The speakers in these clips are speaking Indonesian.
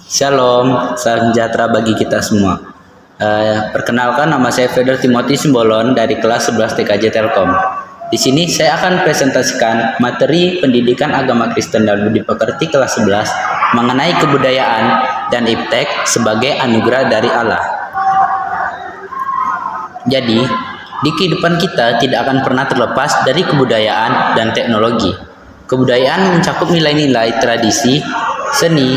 Shalom, salam sejahtera bagi kita semua. Perkenalkan, nama saya Feder Timothy Simbolon dari kelas 11 TKJ Telkom. Di sini saya akan presentasikan materi pendidikan agama Kristen dan budi pekerti kelas 11 mengenai kebudayaan dan iptek sebagai anugerah dari Allah. Jadi, di kehidupan kita tidak akan pernah terlepas dari kebudayaan dan teknologi. Kebudayaan mencakup nilai-nilai tradisi, seni,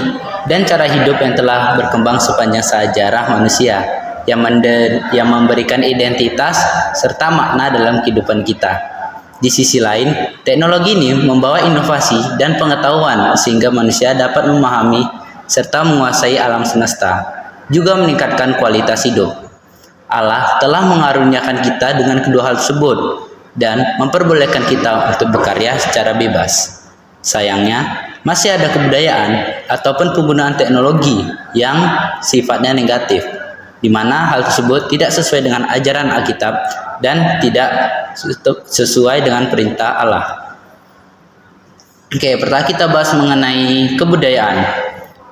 dan cara hidup yang telah berkembang sepanjang sejarah manusia yang memberikan identitas serta makna dalam kehidupan kita. Di sisi lain, teknologi ini membawa inovasi dan pengetahuan sehingga manusia dapat memahami serta menguasai alam semesta, juga meningkatkan kualitas hidup. Allah telah mengaruniakan kita dengan kedua hal tersebut dan memperbolehkan kita untuk berkarya secara bebas. Sayangnya, masih ada kebudayaan ataupun penggunaan teknologi yang sifatnya negatif, di mana hal tersebut tidak sesuai dengan ajaran Alkitab dan tidak sesuai dengan perintah Allah. Oke, pertama kita bahas mengenai kebudayaan.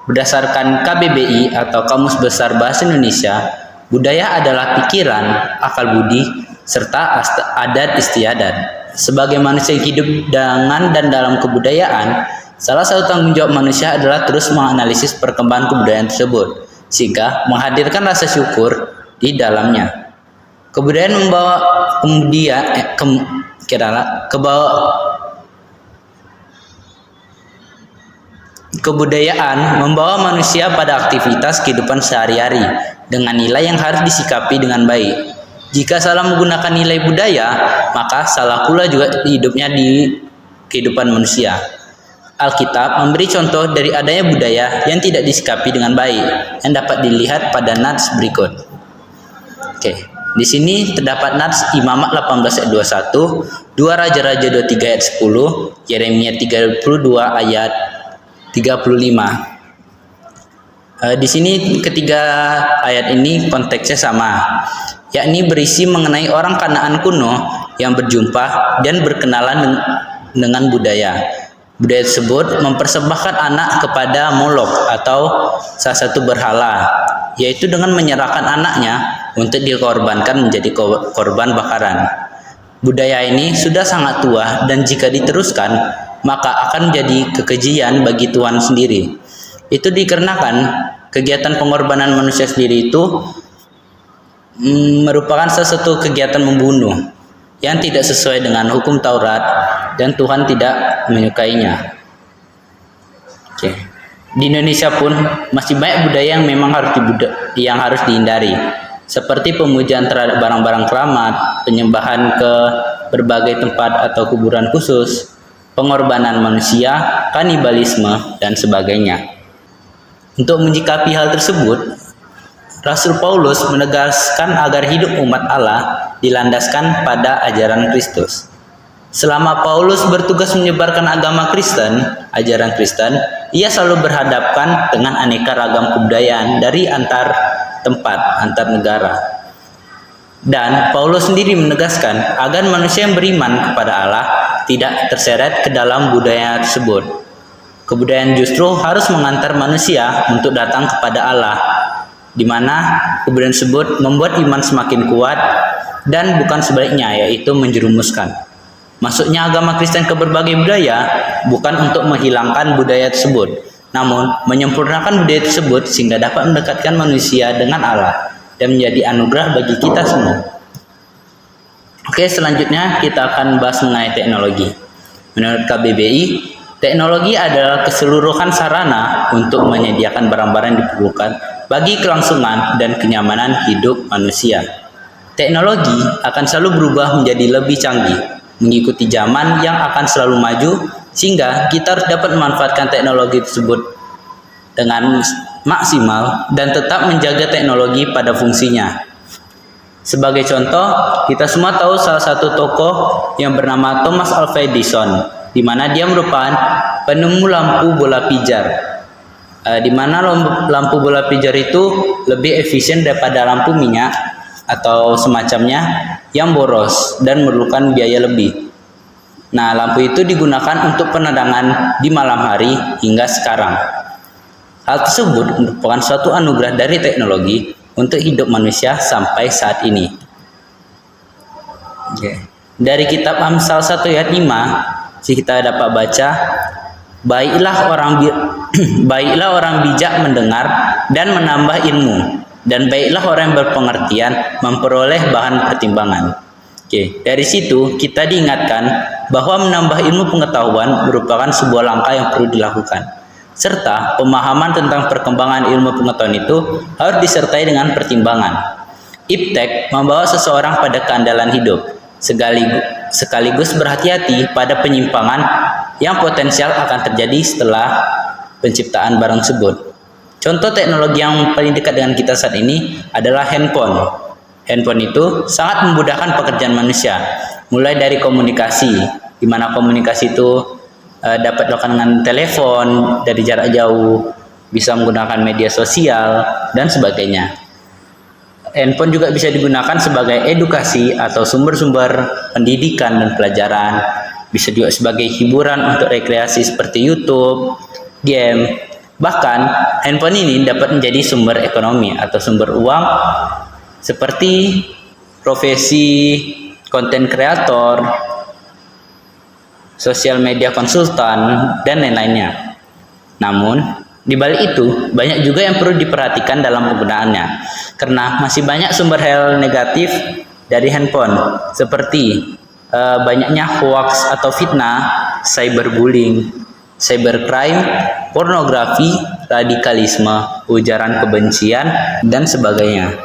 Berdasarkan KBBI atau Kamus Besar Bahasa Indonesia, budaya adalah pikiran, akal budi, serta adat istiadat. Sebagai manusia yang hidup dengan dan dalam kebudayaan, salah satu tanggung jawab manusia adalah terus menganalisis perkembangan kebudayaan tersebut, sehingga menghadirkan rasa syukur di dalamnya. Kebudayaan membawa Kebudayaan membawa manusia pada aktivitas kehidupan sehari-hari dengan nilai yang harus disikapi dengan baik. Jika salah menggunakan nilai budaya, maka salah pula juga hidupnya di kehidupan manusia. Alkitab memberi contoh dari adanya budaya yang tidak disikapi dengan baik yang dapat dilihat pada nats berikut. Oke, di sini terdapat nats Imamat 18 ayat 21, 2 Raja-Raja 23 ayat 10, Yeremia 32 ayat 35. Di sini ketiga ayat ini konteksnya sama, yakni berisi mengenai orang Kanaan kuno yang berjumpa dan berkenalan dengan budaya. Budaya tersebut mempersembahkan anak kepada Molok atau salah satu berhala, yaitu dengan menyerahkan anaknya untuk dikorbankan menjadi korban bakaran. Budaya ini sudah sangat tua dan jika diteruskan, maka akan menjadi kekejian bagi Tuhan sendiri. Itu dikarenakan kegiatan pengorbanan manusia sendiri itu merupakan sesuatu kegiatan membunuh yang tidak sesuai dengan hukum Taurat dan Tuhan tidak menyukainya. Oke. Di Indonesia pun masih banyak budaya yang memang harus dihindari, seperti pemujaan terhadap barang-barang keramat, penyembahan ke berbagai tempat atau kuburan khusus, pengorbanan manusia, kanibalisme, dan sebagainya. Untuk menyikapi hal tersebut, Rasul Paulus menegaskan agar hidup umat Allah dilandaskan pada ajaran Kristus. Selama Paulus bertugas menyebarkan agama Kristen, ajaran Kristen, ia selalu berhadapkan dengan aneka ragam kebudayaan dari antar tempat, antar negara. Dan Paulus sendiri menegaskan agar manusia yang beriman kepada Allah tidak terseret ke dalam budaya tersebut. Kebudayaan justru harus mengantar manusia untuk datang kepada Allah, di mana kebudayaan tersebut membuat iman semakin kuat dan bukan sebaliknya, yaitu menjerumuskan. Masuknya agama Kristen ke berbagai budaya bukan untuk menghilangkan budaya tersebut, namun menyempurnakan budaya tersebut sehingga dapat mendekatkan manusia dengan Allah dan menjadi anugerah bagi kita semua. Oke, selanjutnya kita akan bahas mengenai teknologi. Menurut KBBI, teknologi adalah keseluruhan sarana untuk menyediakan barang-barang yang diperlukan bagi kelangsungan dan kenyamanan hidup manusia. Teknologi akan selalu berubah menjadi lebih canggih, mengikuti zaman yang akan selalu maju, sehingga kita harus dapat memanfaatkan teknologi tersebut dengan maksimal dan tetap menjaga teknologi pada fungsinya. Sebagai contoh, kita semua tahu salah satu tokoh yang bernama Thomas Alva Edison, di mana dia merupakan penemu lampu bola pijar. Di mana lampu bola pijar itu lebih efisien daripada lampu minyak atau semacamnya yang boros dan memerlukan biaya lebih. Nah, lampu itu digunakan untuk penerangan di malam hari hingga sekarang. Hal tersebut merupakan suatu anugerah dari teknologi untuk hidup manusia sampai saat ini. Dari kitab Amsal 1 ayat 5, kita dapat baca, baiklah orang bijak mendengar dan menambah ilmu, dan baiklah orang yang berpengertian memperoleh bahan pertimbangan. Dari situ kita diingatkan bahwa menambah ilmu pengetahuan merupakan sebuah langkah yang perlu dilakukan, serta pemahaman tentang perkembangan ilmu pengetahuan itu harus disertai dengan pertimbangan. Iptek membawa seseorang pada keandalan hidup, sekaligus berhati-hati pada penyimpangan yang potensial akan terjadi setelah penciptaan barang tersebut. Contoh teknologi yang paling dekat dengan kita saat ini adalah handphone. Handphone itu sangat memudahkan pekerjaan manusia, mulai dari komunikasi, di mana komunikasi itu dapat dilakukan dengan telepon dari jarak jauh, bisa menggunakan media sosial, dan sebagainya. Handphone juga bisa digunakan sebagai edukasi atau sumber-sumber pendidikan dan pelajaran, bisa juga sebagai hiburan untuk rekreasi seperti YouTube, game. Bahkan, handphone ini dapat menjadi sumber ekonomi atau sumber uang seperti profesi konten kreator, sosial media konsultan, dan lain-lainnya. Namun, di balik itu, banyak juga yang perlu diperhatikan dalam penggunaannya, karena masih banyak sumber hal negatif dari handphone, seperti banyaknya hoax atau fitnah, cyberbullying, cybercrime, pornografi, radikalisme, ujaran kebencian, dan sebagainya.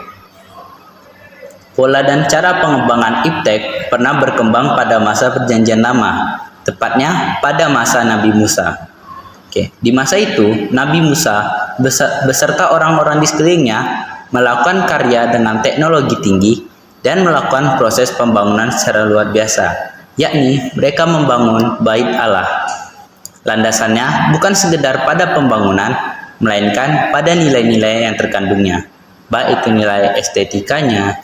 Pola dan cara pengembangan iptek pernah berkembang pada masa perjanjian lama, tepatnya pada masa Nabi Musa. Di masa itu, Nabi Musa beserta orang-orang di sekelilingnya melakukan karya dengan teknologi tinggi dan melakukan proses pembangunan secara luar biasa, yakni mereka membangun Bait Allah. Landasannya bukan sekedar pada pembangunan, melainkan pada nilai-nilai yang terkandungnya, baik itu nilai estetikanya,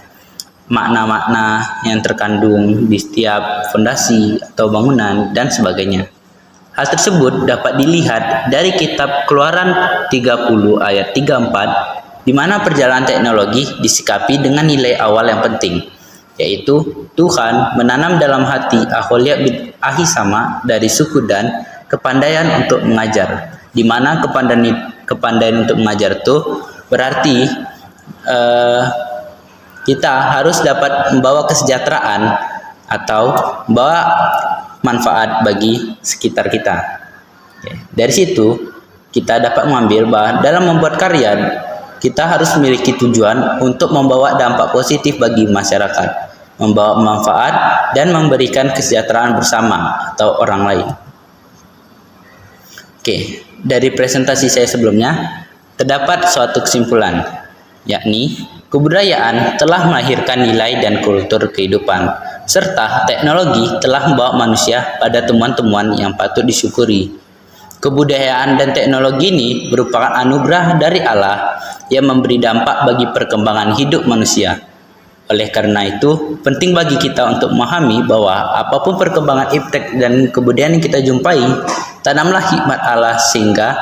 makna-makna yang terkandung di setiap fondasi atau bangunan, dan sebagainya. Hal tersebut dapat dilihat dari kitab Keluaran 30 ayat 34, di mana perjalanan teknologi disikapi dengan nilai awal yang penting, yaitu Tuhan menanam dalam hati Aholia bin Ahisama dari suku Dan kepandaian untuk mengajar, di mana kepandaian untuk mengajar itu berarti kita harus dapat membawa kesejahteraan atau membawa manfaat bagi sekitar kita. Dari situ kita dapat mengambil bahwa dalam membuat karya kita harus memiliki tujuan untuk membawa dampak positif bagi masyarakat, membawa manfaat dan memberikan kesejahteraan bersama atau orang lain. Dari presentasi saya sebelumnya terdapat suatu kesimpulan, yakni kebudayaan telah melahirkan nilai dan kultur kehidupan, serta teknologi telah membawa manusia pada temuan-temuan yang patut disyukuri. Kebudayaan dan teknologi ini merupakan anugerah dari Allah yang memberi dampak bagi perkembangan hidup manusia. Oleh karena itu, penting bagi kita untuk memahami bahwa apapun perkembangan iptek dan kebudayaan yang kita jumpai, tanamlah hikmat Allah sehingga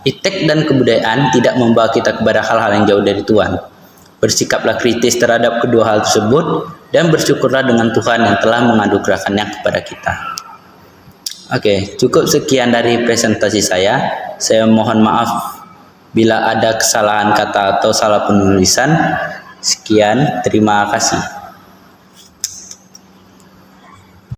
iptek dan kebudayaan tidak membawa kita kepada hal-hal yang jauh dari Tuhan. Bersikaplah kritis terhadap kedua hal tersebut dan bersyukurlah dengan Tuhan yang telah menganugerahkannya kepada kita. Cukup sekian dari presentasi saya. Saya mohon maaf bila ada kesalahan kata atau salah penulisan. Sekian, terima kasih.